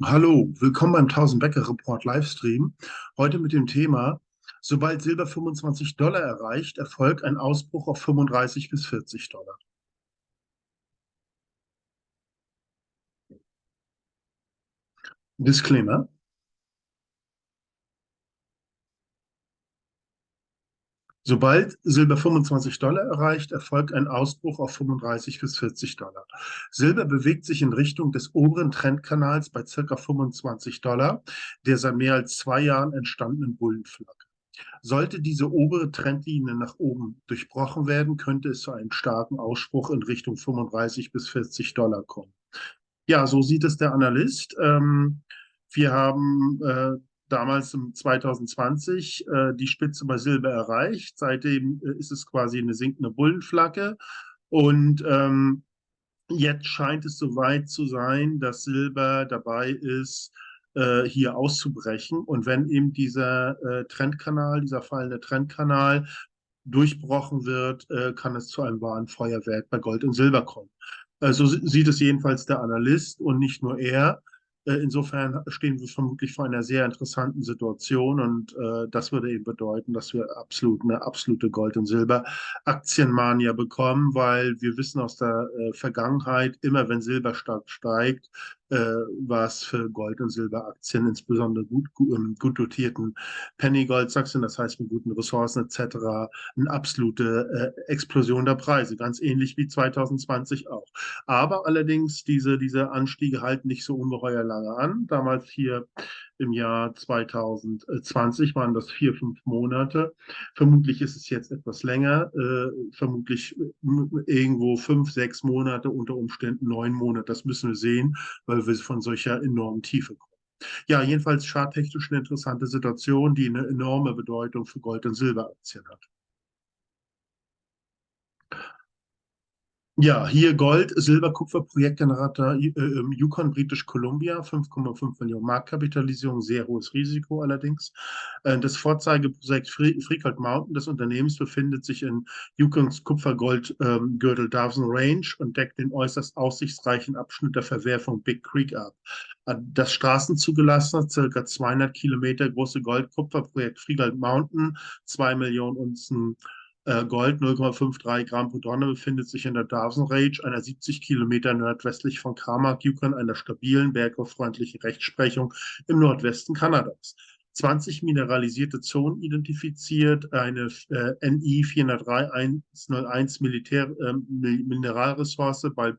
Hallo, willkommen beim 1000 Bäcker Report Livestream. Heute mit dem Thema: Sobald Silber 25 Dollar erreicht, erfolgt ein Ausbruch auf 35 bis 40 Dollar. Disclaimer: Sobald Silber 25 Dollar erreicht, erfolgt ein Ausbruch auf 35 bis 40 Dollar. Silber bewegt sich in Richtung des oberen Trendkanals bei ca. 25 Dollar, der seit mehr als 2 Jahren entstandenen Bullenflagge. Sollte diese obere Trendlinie nach oben durchbrochen werden, könnte es zu einem starken Ausspruch in Richtung 35 bis 40 Dollar kommen. Ja, so sieht es der Analyst. Wir haben damals im 2020 die Spitze bei Silber erreicht. Seitdem ist es quasi eine sinkende Bullenflagge. Und jetzt scheint es soweit zu sein, dass Silber dabei ist, hier auszubrechen. Und wenn eben dieser Trendkanal, dieser fallende Trendkanal durchbrochen wird, kann es zu einem wahren Feuerwerk bei Gold und Silber kommen. So sieht es jedenfalls der Analyst und nicht nur er. Insofern stehen wir vermutlich vor einer sehr interessanten Situation und das würde eben bedeuten, dass wir eine absolute Gold- und Silber-Aktienmania bekommen, weil wir wissen aus der Vergangenheit, immer wenn Silber stark steigt, war es für Gold- und Silberaktien, insbesondere gut dotierten Penny-Gold-Aktien, das heißt mit guten Ressourcen etc., eine absolute Explosion der Preise, ganz ähnlich wie 2020 auch. Aber allerdings, diese Anstiege halten nicht so ungeheuer lange an. Damals hier im Jahr 2020 waren das 4, 5 Monate. Vermutlich ist es jetzt etwas länger, vermutlich irgendwo 5, 6 Monate, unter Umständen 9 Monate. Das müssen wir sehen, weil wir von solcher enormen Tiefe kommen. Ja, jedenfalls charttechnisch eine interessante Situation, die eine enorme Bedeutung für Gold- und Silberaktien hat. Ja, hier Gold, Silber, Kupfer, Projektgenerator Yukon, British Columbia, 5,5 Millionen Marktkapitalisierung, sehr hohes Risiko allerdings. Das Vorzeigeprojekt Freakhold Mountain des Unternehmens befindet sich in Yukons Kupfer-Gold-Gürtel Dawson Range und deckt den äußerst aussichtsreichen Abschnitt der Verwerfung Big Creek ab. Das straßenzugelassene, circa 200 Kilometer große Gold-Kupfer-Projekt Freakhold Mountain, 2 Millionen Unzen Gold, 0,53 Gramm pro Tonne, befindet sich in der Dawson Range, einer 70 Kilometer nordwestlich von Carmack, Yukon, einer stabilen, bergaufreundlichen Rechtsprechung im Nordwesten Kanadas. 20 mineralisierte Zonen identifiziert, eine NI 403-101 Mineralressource bei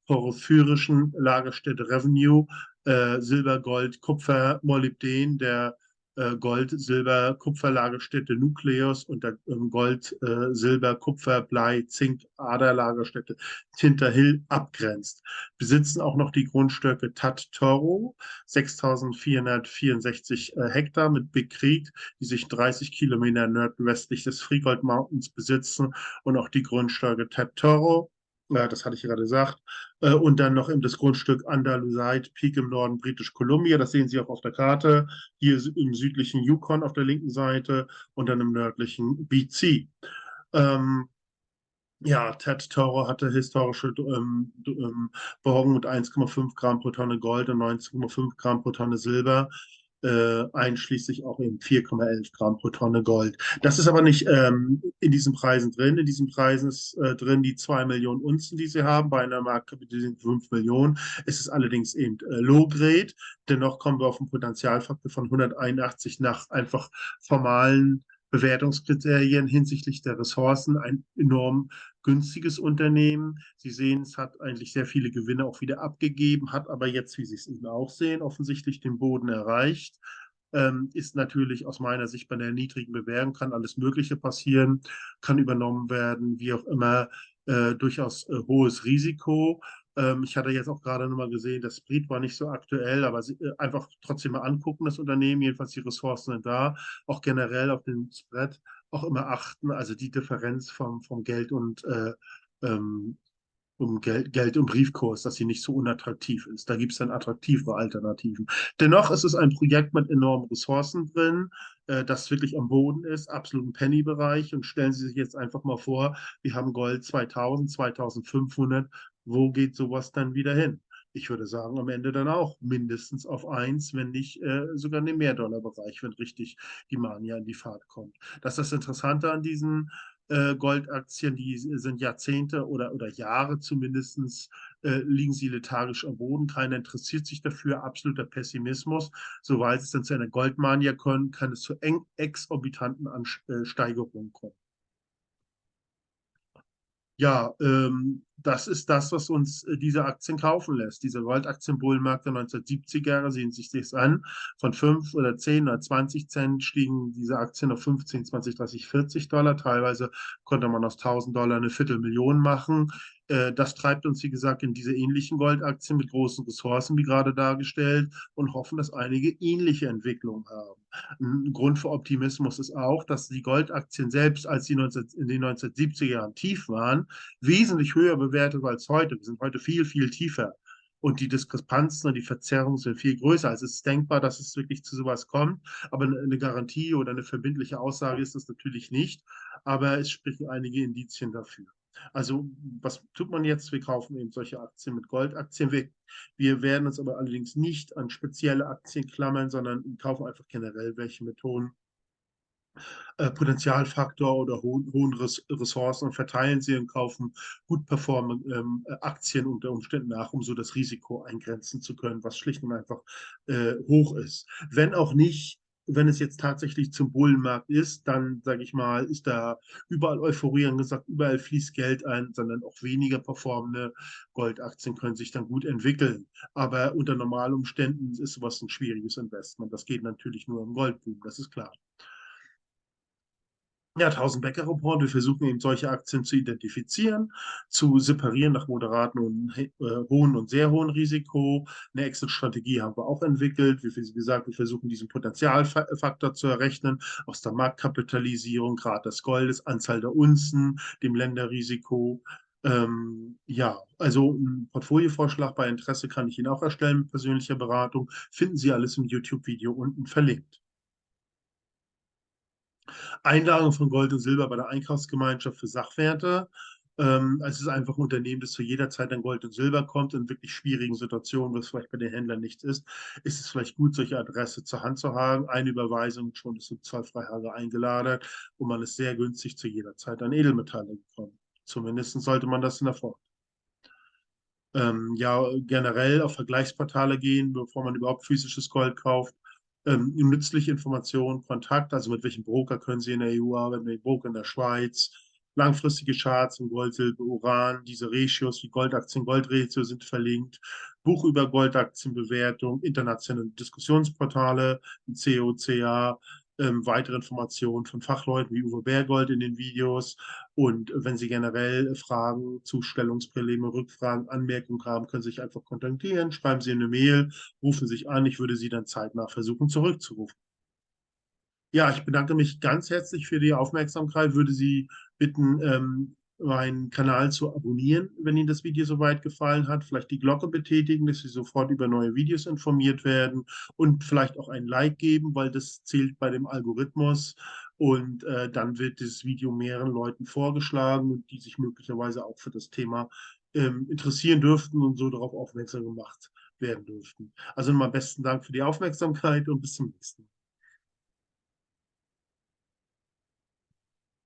porphyrischen Lagerstätte Revenue, Silber, Gold, Kupfer, Molybden, der Gold, Silber, Kupferlagerstätte Nucleus und der Gold, Silber, Kupfer, Blei, Zink, Aderlagerstätte Tinterhill abgrenzt. Besitzen auch noch die Grundstücke Tat Toro, 6.464 Hektar mit Big Creek, die sich 30 Kilometer nordwestlich des Freegold Mountains besitzen, und auch die Grundstücke Tat Toro, das hatte ich gerade gesagt, und dann noch eben das Grundstück Andalusite Peak im Norden British Columbia, das sehen Sie auch auf der Karte, hier im südlichen Yukon auf der linken Seite und dann im nördlichen BC. Ähm, ja, Ted Toro hatte historische Borgen mit 1,5 Gramm pro Tonne Gold und 19,5 Gramm pro Tonne Silber, einschließlich auch eben 4,11 Gramm pro Tonne Gold. Das ist aber nicht in diesen Preisen drin. In diesen Preisen ist drin die 2 Millionen Unzen, die sie haben, bei einer Marktkapitalisierung von 5 Millionen. Es ist allerdings eben Low-Grade. Dennoch kommen wir auf einen Potenzialfaktor von 181 nach einfach formalen Bewertungskriterien hinsichtlich der Ressourcen, ein enorm günstiges Unternehmen. Sie sehen, es hat eigentlich sehr viele Gewinne auch wieder abgegeben, hat aber jetzt, wie Sie es eben auch sehen, offensichtlich den Boden erreicht. Ist natürlich aus meiner Sicht bei der niedrigen Bewertung, kann alles Mögliche passieren, kann übernommen werden, wie auch immer, durchaus hohes Risiko. Ich hatte jetzt auch gerade nochmal gesehen, der Split war nicht so aktuell, aber einfach trotzdem mal angucken, das Unternehmen, jedenfalls die Ressourcen sind da, auch generell auf den Spread auch immer achten, also die Differenz vom Geld und Geld und Briefkurs, dass sie nicht so unattraktiv ist. Da gibt es dann attraktivere Alternativen. Dennoch ist es ein Projekt mit enormen Ressourcen drin, das wirklich am Boden ist, absoluten Penny-Bereich. Und stellen Sie sich jetzt einfach mal vor, wir haben Gold 2000, 2500. Wo geht sowas dann wieder hin? Ich würde sagen, am Ende dann auch mindestens auf 1, wenn nicht sogar in den Mehrdollarbereich, wenn richtig die Mania in die Fahrt kommt. Das ist das Interessante an diesen Goldaktien, die sind Jahrzehnte oder Jahre zumindest, liegen sie lethargisch am Boden. Keiner interessiert sich dafür, absoluter Pessimismus. Sobald es dann zu einer Goldmania kommt, kann es zu exorbitanten Ansteigerungen kommen. Ja, das ist das, was uns diese Aktien kaufen lässt. Dieser Goldaktienbullenmarkt der 1970er Jahre, sehen Sie sich das an, von 5 oder 10 oder 20 Cent stiegen diese Aktien auf 15, 20, 30, 40 Dollar. Teilweise konnte man aus 1000 Dollar eine Viertelmillion machen. Das treibt uns, wie gesagt, in diese ähnlichen Goldaktien mit großen Ressourcen, wie gerade dargestellt, und hoffen, dass einige ähnliche Entwicklungen haben. Ein Grund für Optimismus ist auch, dass die Goldaktien selbst, als sie in den 1970er Jahren tief waren, wesentlich höher bewertet als heute. Wir sind heute viel, viel tiefer. Und die Diskrepanzen und die Verzerrungen sind viel größer. Also es ist denkbar, dass es wirklich zu sowas kommt. Aber eine Garantie oder eine verbindliche Aussage ist das natürlich nicht. Aber es sprechen einige Indizien dafür. Also was tut man jetzt? Wir kaufen eben solche Aktien mit Goldaktien. Wir werden uns aber allerdings nicht an spezielle Aktien klammern, sondern kaufen einfach generell welche Methoden, Potenzialfaktor oder hohen Ressourcen und verteilen sie und kaufen gut performende Aktien unter Umständen nach, um so das Risiko eingrenzen zu können, was schlicht und einfach hoch ist. Wenn auch nicht, wenn es jetzt tatsächlich zum Bullenmarkt ist, dann sage ich mal, ist da überall Euphorie angesagt, überall fließt Geld ein, sondern auch weniger performende Goldaktien können sich dann gut entwickeln. Aber unter normalen Umständen ist sowas ein schwieriges Investment. Das geht natürlich nur im Goldboom, das ist klar. Ja, 1000-Becker-Report. Wir versuchen eben solche Aktien zu identifizieren, zu separieren nach moderaten und hohen und sehr hohen Risiko. Eine Exit-Strategie haben wir auch entwickelt. Wie gesagt, wir versuchen diesen Potenzialfaktor zu errechnen aus der Marktkapitalisierung, Grad des Goldes, Anzahl der Unzen, dem Länderrisiko. Ja, also ein Portfoliovorschlag bei Interesse kann ich Ihnen auch erstellen mit persönlicher Beratung. Finden Sie alles im YouTube-Video unten verlinkt. Einlagerung von Gold und Silber bei der Einkaufsgemeinschaft für Sachwerte. Es ist einfach ein Unternehmen, das zu jeder Zeit an Gold und Silber kommt. In wirklich schwierigen Situationen, was vielleicht bei den Händlern nichts ist es vielleicht gut, solche Adresse zur Hand zu haben. Eine Überweisung schon ist so Zollfreihabe eingeladen und man ist sehr günstig zu jeder Zeit an Edelmetalle gekommen. Zumindest sollte man das in der Form. Ja, generell auf Vergleichsportale gehen, bevor man überhaupt physisches Gold kauft. Nützliche Informationen, Kontakt, also mit welchem Broker können Sie in der EU arbeiten, mit dem Broker in der Schweiz, langfristige Charts in Gold, Silber, Uran, diese Ratios wie Goldaktien, Goldratio sind verlinkt, Buch über Goldaktienbewertung, internationale Diskussionsportale, COCA, weitere Informationen von Fachleuten wie Uwe Bergold in den Videos. Und wenn Sie generell Fragen, Zustellungsprobleme, Rückfragen, Anmerkungen haben, können Sie sich einfach kontaktieren, schreiben Sie eine Mail, rufen sich an. Ich würde Sie dann zeitnah versuchen zurückzurufen. Ja, ich bedanke mich ganz herzlich für die Aufmerksamkeit. Würde Sie bitten, meinen Kanal zu abonnieren, wenn Ihnen das Video soweit gefallen hat. Vielleicht die Glocke betätigen, dass Sie sofort über neue Videos informiert werden und vielleicht auch ein Like geben, weil das zählt bei dem Algorithmus. Und dann wird dieses Video mehreren Leuten vorgeschlagen und die sich möglicherweise auch für das Thema interessieren dürften und so darauf aufmerksam gemacht werden dürften. Also nochmal besten Dank für die Aufmerksamkeit und bis zum nächsten Mal.